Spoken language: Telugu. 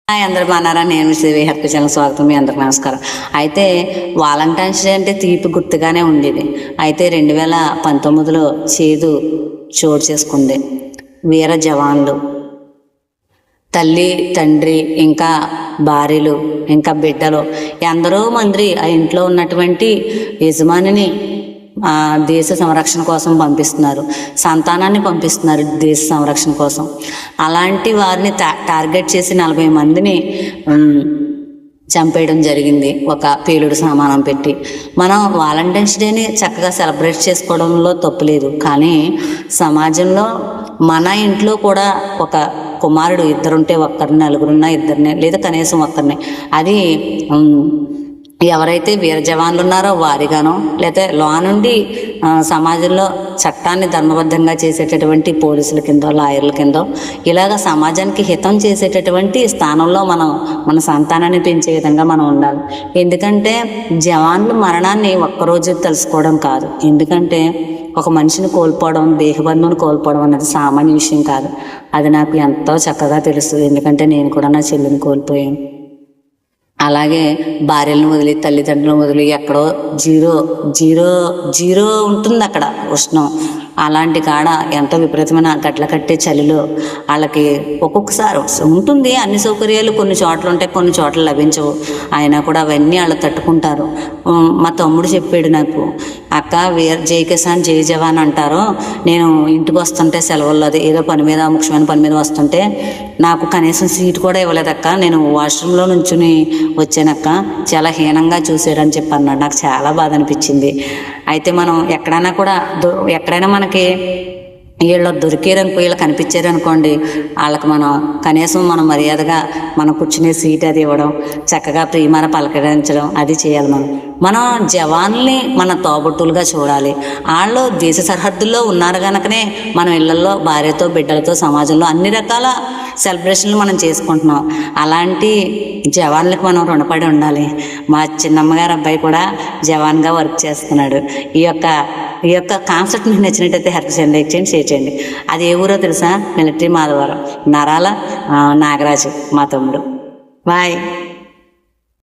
హాయ్, అందరూ బాగున్నారా? నేను శ్రీ హ్యాపీ ఛానల్ స్వాగతం. మీ అందరికి నమస్కారం. అయితే వాలంటైన్స్ డే అంటే తీపి గుర్తుగానే ఉండేది. అయితే 2019లో చేదు చోటు చేసుకుంది. వీర జవాన్లు, తల్లి తండ్రి, ఇంకా భార్యలు, ఇంకా బిడ్డలు, ఎందరో మంది ఆ ఇంట్లో ఉన్నటువంటి యజమానిని దేశ సంరక్షణ కోసం పంపిస్తున్నారు, సంతానాన్ని పంపిస్తున్నారు దేశ సంరక్షణ కోసం. అలాంటి వారిని టార్గెట్ చేసి 40 మందిని చంపేయడం జరిగింది ఒక పేలుడు సామానం పెట్టి. మనం వాలంటైన్స్ డేని చక్కగా సెలబ్రేట్ చేసుకోవడంలో తప్పులేదు, కానీ సమాజంలో మన ఇంట్లో కూడా ఒక కుమారుడు ఇద్దరుంటే ఒక్కరిని, నలుగురున్నా ఇద్దరిని, లేదా కనీసం ఒక్కరిని, అది ఎవరైతే వీర జవాన్లు ఉన్నారో వారిగానో, లేదా లా నుండి సమాజంలో చట్టాన్ని ధర్మబద్ధంగా చేసేటటువంటి పోలీసుల కిందో, లాయర్ల కిందో, ఇలాగ సమాజానికి హితం చేసేటటువంటి స్థానంలో మన సంతానాన్ని పెంచే విధంగా మనం ఉండాలి. ఎందుకంటే జవాన్లు మరణాన్ని ఒక్కరోజు తెలుసుకోవడం కాదు. ఎందుకంటే ఒక మనిషిని కోల్పోవడం, దేహబంధువుని కోల్పోవడం అనేది సామాన్య విషయం కాదు. అది నాకు ఎంతో చక్కగా తెలుసు, ఎందుకంటే నేను కూడా నా చెల్లిని కోల్పోయాను. అలాగే భార్యలను వదిలి, తల్లిదండ్రులను వదిలి ఎక్కడో జీరో ఉంటుంది అక్కడ ఉష్ణం. అలాంటి కాడ ఎంతో విపరీతమైన గడ్ల కట్టే చలిలో వాళ్ళకి ఒక్కొక్కసారి ఉంటుంది అన్ని సౌకర్యాలు, కొన్ని చోట్ల ఉంటాయి, కొన్ని చోట్ల లభించవు. అయినా కూడా అవన్నీ వాళ్ళు తట్టుకుంటారు. మా తమ్ముడు చెప్పాడు నాకు, అక్క జై కిసాన్ జై జవాన్ అంటారు, నేను ఇంటికి వస్తుంటే సెలవుల్లో అది ఏదో పని మీద, ముఖ్యమైన పని మీద వస్తుంటే నాకు కనీసం సీట్ కూడా ఇవ్వలేదక్క, నేను వాష్రూమ్లో నుంచుని వచ్చానక్క, చాలా హీనంగా చూసాడని చెప్పి అన్నాడు. నాకు చాలా బాధ అనిపించింది. అయితే మనం ఎక్కడైనా మనకి వీళ్ళు దొరికారనుకో, వీళ్ళు కనిపించారనుకోండి, వాళ్ళకి మనం కనీసం మనం మర్యాదగా మనం కూర్చునే సీట్ అది ఇవ్వడం, చక్కగా ప్రియమాన పలకరించడం అది చేయాలి. మనం జవాన్లని మన తోబుట్టులుగా చూడాలి. వాళ్ళు దేశ సరిహద్దుల్లో ఉన్నారు కనుకనే మనం ఇళ్లలో భార్యతో, బిడ్డలతో, సమాజంలో అన్ని రకాల సెలబ్రేషన్లు మనం చేసుకుంటున్నాం. అలాంటి జవాన్లకు మనం రుణపడి ఉండాలి. మా చిన్నమ్మగారు అబ్బాయి కూడా జవాన్గా వర్క్ చేస్తున్నాడు. ఈ యొక్క కాన్సెప్ట్ మీకు నచ్చినట్టయితే లైక్ చేయండి, షేర్ చేయండి. అది ఏ ఊరో తెలుసా? మిలిటరీ మాధవరం, నరాల నాగరాజు మా తమ్ముడు. బాయ్.